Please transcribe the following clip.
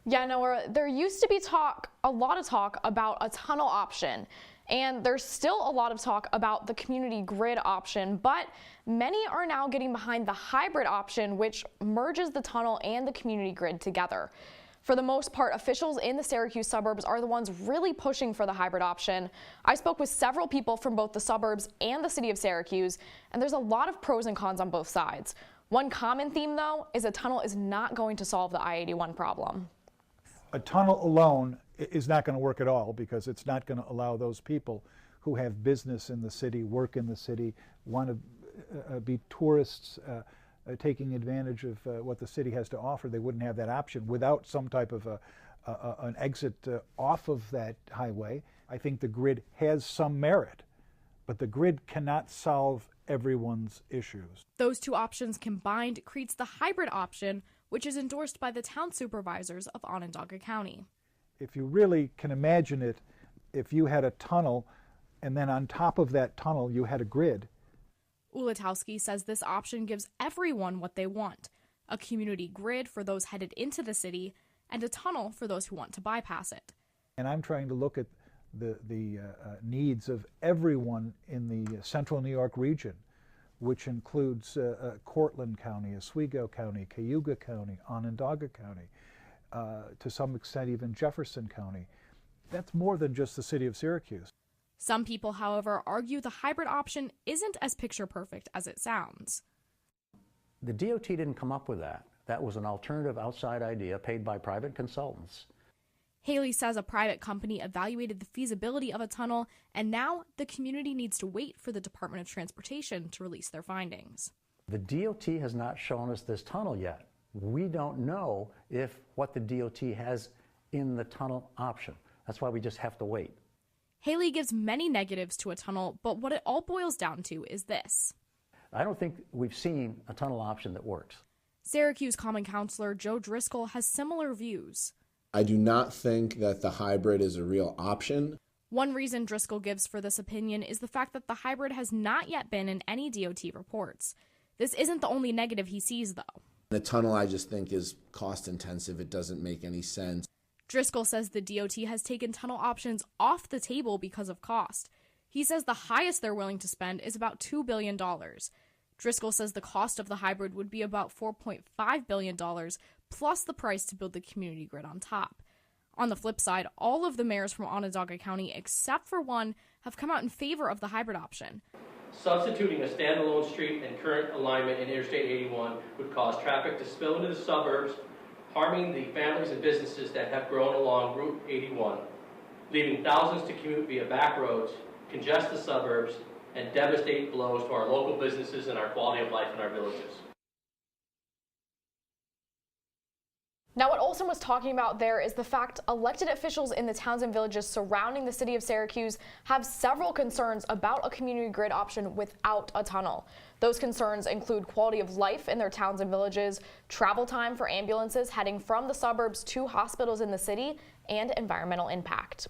Yeah, Noah, there used to be a lot of talk about a tunnel option, and there's still a lot of talk about the community grid option, but many are now getting behind the hybrid option, which merges the tunnel and the community grid together. For the most part, officials in the Syracuse suburbs are the ones really pushing for the hybrid option. I spoke with several people from both the suburbs and the city of Syracuse, and there's a lot of pros and cons on both sides. One common theme, though, is a tunnel is not going to solve the I-81 problem. A tunnel alone is not going to work at all because it's not going to allow those people who have business in the city, work in the city, want to be tourists taking advantage of what the city has to offer. They wouldn't have that option without some type of an exit off of that highway. I think the grid has some merit, but the grid cannot solve everyone's issues. Those two options combined creates the hybrid option, which is endorsed by the town supervisors of Onondaga County. If you really can imagine it, if you had a tunnel and then on top of that tunnel you had a grid. Ulatowski says this option gives everyone what they want: a community grid for those headed into the city and a tunnel for those who want to bypass it. And I'm trying to look at the needs of everyone in the central New York region, which includes Cortland County, Oswego County, Cayuga County, Onondaga County, to some extent even Jefferson County. That's more than just the city of Syracuse. Some people, however, argue the hybrid option isn't as picture perfect as it sounds. The DOT didn't come up with that. That was an alternative outside idea paid by private consultants. Haley says a private company evaluated the feasibility of a tunnel, and now the community needs to wait for the Department of Transportation to release their findings. The DOT has not shown us this tunnel yet. We don't know what the DOT has in the tunnel option. That's why we just have to wait. Haley gives many negatives to a tunnel, but what it all boils down to is this: I don't think we've seen a tunnel option that works. Syracuse Common Councilor Joe Driscoll has similar views. I do not think that the hybrid is a real option. One reason Driscoll gives for this opinion is the fact that the hybrid has not yet been in any DOT reports. This isn't the only negative he sees, though. The tunnel, I just think, is cost intensive. It doesn't make any sense. Driscoll says the DOT has taken tunnel options off the table because of cost. He says the highest they're willing to spend is about $2 billion. Driscoll says the cost of the hybrid would be about $4.5 billion, plus the price to build the community grid on top. On the flip side, all of the mayors from Onondaga County, except for one, have come out in favor of the hybrid option. Substituting a standalone street and current alignment in Interstate 81 would cause traffic to spill into the suburbs, harming the families and businesses that have grown along Route 81, leaving thousands to commute via back roads, congest the suburbs, and devastate blows to our local businesses and our quality of life in our villages. Now, what Olson was talking about there is the fact elected officials in the towns and villages surrounding the city of Syracuse have several concerns about a community grid option without a tunnel. Those concerns include quality of life in their towns and villages, travel time for ambulances heading from the suburbs to hospitals in the city, and environmental impact.